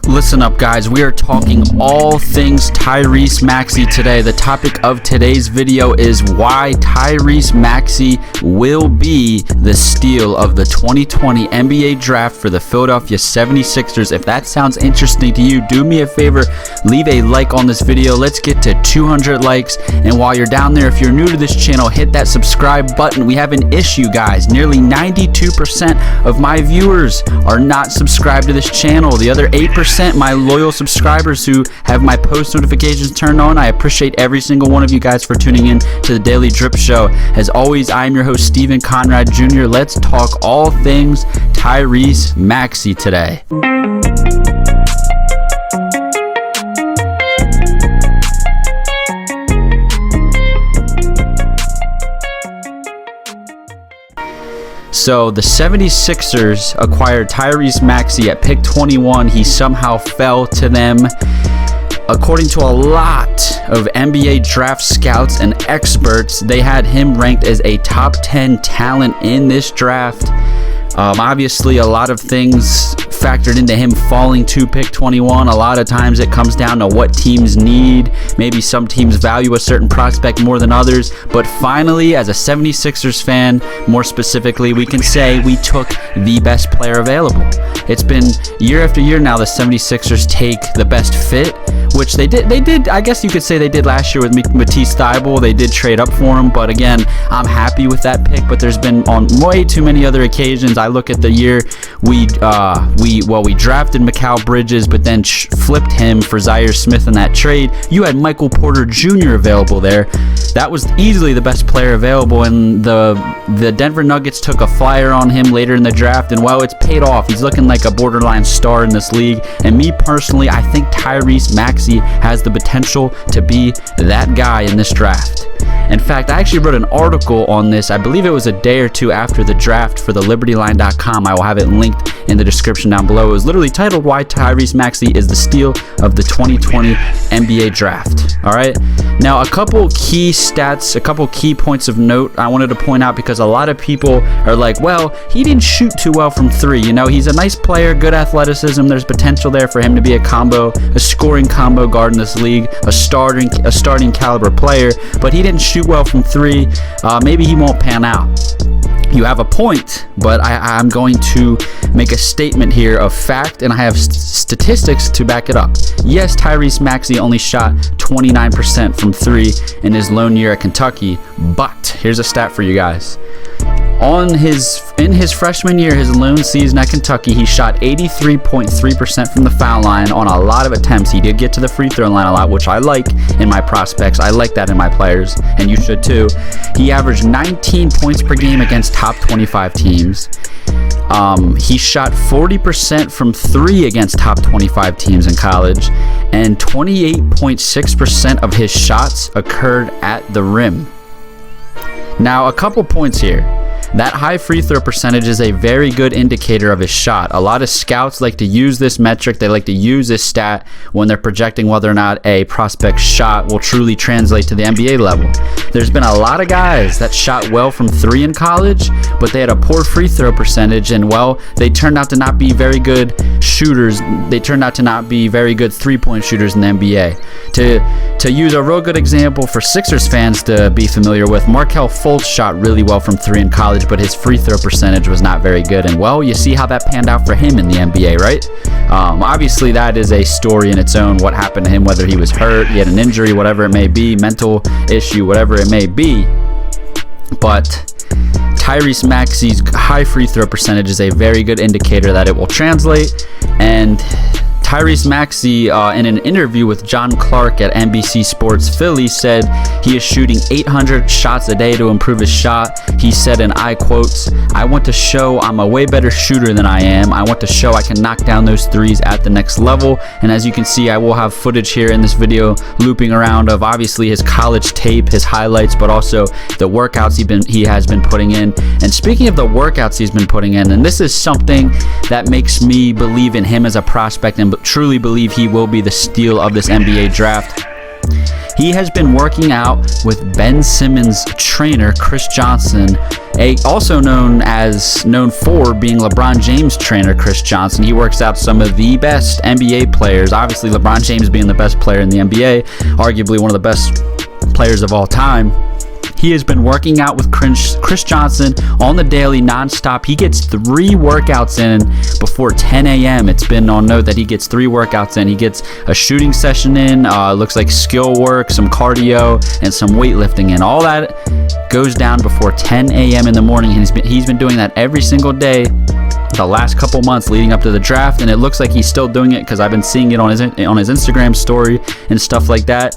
Listen up, guys. We are talking all things Tyrese Maxey today. The topic of today's video is why Tyrese Maxey will be the steal of the 2020 NBA draft for the Philadelphia 76ers. If that sounds interesting to you, do me a favor, leave a like on this video. Let's get to 200 likes. And while you're down there, if you're new to this channel, hit that subscribe button. We have an issue, guys. Nearly 92% of my viewers are not subscribed to this channel. The other 8%, my loyal subscribers who have my post notifications turned on. I appreciate every single one of you guys for tuning in to the Daily Drip Show. As always, I am your host, Steven Conrad Jr. Let's talk all things Tyrese Maxey today. So the 76ers acquired Tyrese Maxey at pick 21. He somehow fell to them. According to a lot of NBA draft scouts and experts, they had him ranked as a top 10 talent in this draft. Obviously, a lot of things factored into him falling to pick 21. A lot of times it comes down to what teams need. Maybe some teams value a certain prospect more than others. But finally, as a 76ers fan, more specifically, we can say we took the best player available. It's been year after year now the 76ers take the best fit, which they did. I guess you could say they did last year with Matisse Thybulle. They did trade up for him, but again, I'm happy with that pick. But there's been on way too many other occasions. I look at the year we drafted Mikal Bridges, but then flipped him for Zaire Smith in that trade. You had Michael Porter Jr. available there. That was easily the best player available, and the Denver Nuggets took a flyer on him later in the draft, and well, it's paid off. He's looking like a borderline star in this league, and me personally, I think Tyrese Maxey has the potential to be that guy in this draft. In fact, I actually wrote an article on this. I believe it was a day or two after the draft for thelibertyline.com. I will have it linked in the description down below. It was literally titled Why Tyrese Maxey is the Steal of the 2020 NBA Draft. All right. Now, a couple key stats, a couple key points of note I wanted to point out, because a lot of people are like, well, he didn't shoot too well from three. You know, he's a nice player, good athleticism. There's potential there for him to be a scoring combo guard in this league, a starting caliber player, but he didn't shoot well from three. Maybe he won't pan out. You have a point, but I'm going to make a statement here of fact, and I have statistics to back it up. Yes, Tyrese Maxey only shot 29% from three in his lone year at Kentucky, but here's a stat for you guys. In his freshman year, his lone season at Kentucky, he shot 83.3% from the foul line on a lot of attempts. He did get to the free throw line a lot, which I like in my prospects. I like that in my players, and you should too. He averaged 19 points per game against top 25 teams. He shot 40% from three against top 25 teams in college, and 28.6% of his shots occurred at the rim. Now, a couple points here. That high free throw percentage is a very good indicator of his shot. A lot of scouts like to use this metric. They like to use this stat when they're projecting whether or not a prospect's shot will truly translate to the NBA level. There's been a lot of guys that shot well from three in college, but they had a poor free throw percentage, and well, they turned out to not be very good shooters. They turned out to not be very good three-point shooters in the NBA. To use a real good example for Sixers fans to be familiar with, Markelle Fultz shot really well from three in college, but his free throw percentage was not very good. And well, you see how that panned out for him in the NBA, right? Obviously, that is a story in its own, what happened to him, whether he was hurt, he had an injury, whatever it may be, mental issue, whatever it may be. But Tyrese Maxey's high free throw percentage is a very good indicator that it will translate. And Tyrese Maxey, in an interview with John Clark at NBC Sports Philly, said he is shooting 800 shots a day to improve his shot. He said, and I quote, "I want to show I'm a way better shooter than I am. I want to show I can knock down those threes at the next level." And as you can see, I will have footage here in this video looping around of obviously his college tape, his highlights, but also the workouts he has been putting in. And speaking of the workouts he's been putting in, and this is something that makes me believe in him as a prospect and truly believe he will be the steal of this NBA draft. He has been working out with Ben Simmons' trainer, Chris Johnson, also known for being LeBron James' trainer, Chris Johnson. He works out some of the best NBA players. Obviously, LeBron James being the best player in the NBA, arguably one of the best players of all time. He has been working out with Chris Johnson on the daily nonstop. He gets 3 workouts in before 10 a.m. It's been on note that he gets 3 workouts in. He gets a shooting session in, looks like skill work, some cardio, and some weightlifting in. All that goes down before 10 a.m. in the morning. He's been doing that every single day the last couple months leading up to the draft, and it looks like he's still doing it because I've been seeing it on his Instagram story and stuff like that.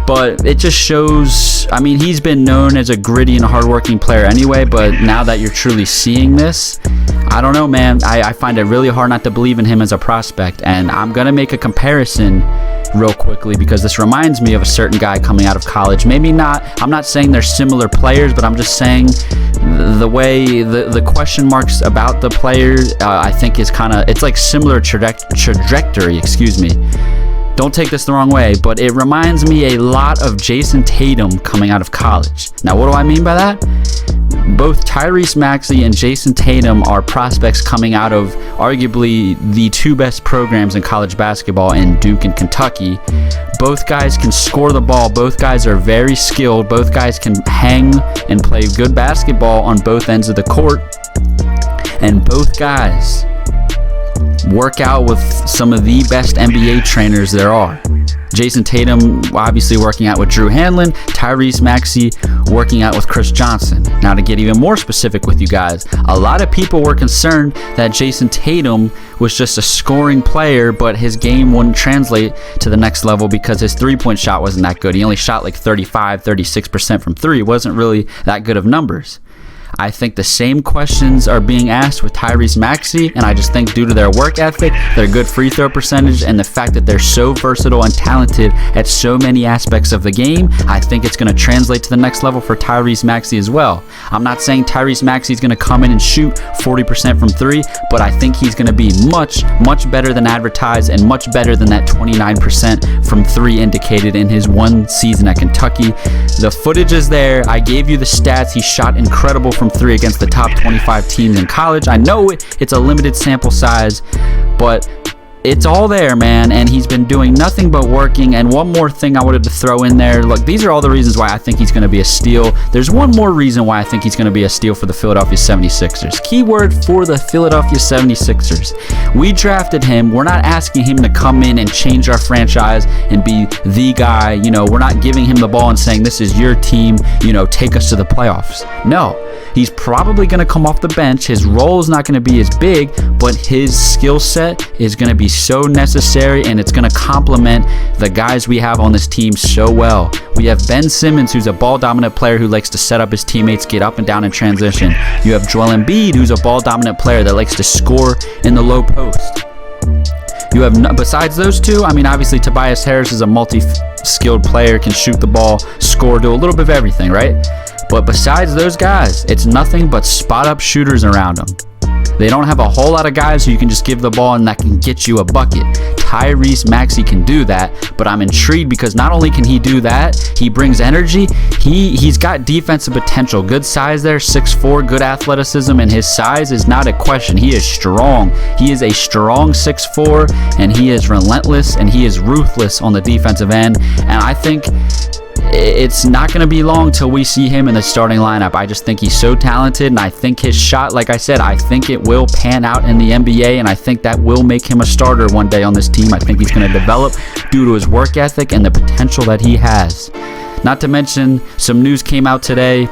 But it just shows, I mean, he's been known as a gritty and hardworking player anyway, but now that you're truly seeing this, I don't know, man. I find it really hard not to believe in him as a prospect, and I'm going to make a comparison real quickly because this reminds me of a certain guy coming out of college. Maybe not, I'm not saying they're similar players, but I'm just saying the way the question marks about the players, I think is kind of, it's like similar trajectory, excuse me. Don't take this the wrong way, but it reminds me a lot of Jayson Tatum coming out of college. Now, what do I mean by that? Both Tyrese Maxey and Jayson Tatum are prospects coming out of arguably the 2 best programs in college basketball in Duke and Kentucky. Both guys can score the ball. Both guys are very skilled. Both guys can hang and play good basketball on both ends of the court. And both guys work out with some of the best NBA trainers there are. Jayson Tatum obviously working out with Drew Hanlon, Tyrese Maxey working out with Chris Johnson. Now, to get even more specific with you guys, a lot of people were concerned that Jayson Tatum was just a scoring player, but his game wouldn't translate to the next level because his 3-point shot wasn't that good. He only shot like 36% from 3. It wasn't really that good of numbers. I think the same questions are being asked with Tyrese Maxey, and I just think due to their work ethic, their good free throw percentage, and the fact that they're so versatile and talented at so many aspects of the game, I think it's going to translate to the next level for Tyrese Maxey as well. I'm not saying Tyrese Maxey is going to come in and shoot 40% from 3, but I think he's going to be much, much better than advertised and much better than that 29% from 3 indicated in his 1 season at Kentucky. The footage is there. I gave you the stats. He shot incredible from 3 against the top 25 teams in college. I know it's a limited sample size, but it's all there, man, and he's been doing nothing but working. And one more thing I wanted to throw in there. Look, these are all the reasons why I think he's going to be a steal. There's one more reason why I think he's going to be a steal for the Philadelphia 76ers. Keyword for the Philadelphia 76ers. We drafted him. We're not asking him to come in and change our franchise and be the guy. You know, we're not giving him the ball and saying, this is your team, you know, take us to the playoffs. No. He's probably going to come off the bench. His role is not going to be as big, but his skill set is going to be so necessary, and it's going to complement the guys we have on this team so well. We have Ben Simmons, who's a ball-dominant player who likes to set up his teammates, get up and down in transition. You have Joel Embiid, who's a ball-dominant player that likes to score in the low post. You have, besides those two, I mean, obviously Tobias Harris is a multi-skilled player, can shoot the ball, score, do a little bit of everything, right? But besides those guys, it's nothing but spot-up shooters around them. They don't have a whole lot of guys who you can just give the ball and that can get you a bucket. Tyrese Maxey can do that, but I'm intrigued because not only can he do that, he brings energy. He's got defensive potential. Good size there, 6'4", good athleticism, and his size is not a question. He is strong. He is a strong 6'4", and he is relentless, and he is ruthless on the defensive end. And I think it's not going to be long till we see him in the starting lineup. I just think he's so talented, and I think his shot, like I said, I think it will pan out in the NBA, and I think that will make him a starter one day on this team. I think he's going to develop due to his work ethic and the potential that he has. Not to mention, some news came out today.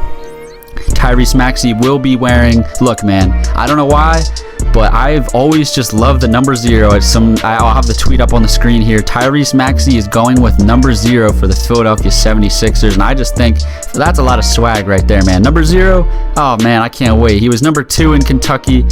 Tyrese Maxey will be wearing, look, man, I don't know why, but I've always just loved the number 0. I'll have the tweet up on the screen here. Tyrese Maxey is going with number 0 for the Philadelphia 76ers, and I just think that's a lot of swag right there, man. Number 0, oh man, I can't wait. He was number 2 in Kentucky,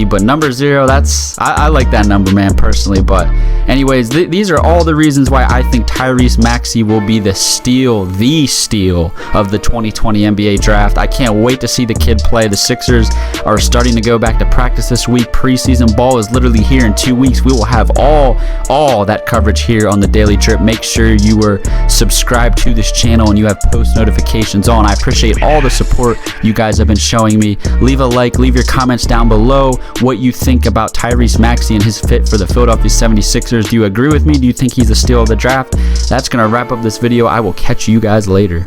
but number 0, I like that number, man, personally. But anyways, these are all the reasons why I think Tyrese Maxey will be the steal of the 2020 NBA draft. draft. I can't wait to see the kid play. The Sixers are starting to go back to practice this week. Preseason ball is literally here in 2 weeks. We will have all that coverage here on the Daily Drip. Make sure you are subscribed to this channel and you have post notifications on. I appreciate all the support you guys have been showing me. Leave a like, leave your comments down below what you think about Tyrese Maxey and his fit for the Philadelphia 76ers. Do you agree with me? Do you think he's a steal of the draft? That's going to wrap up this video. I will catch you guys later.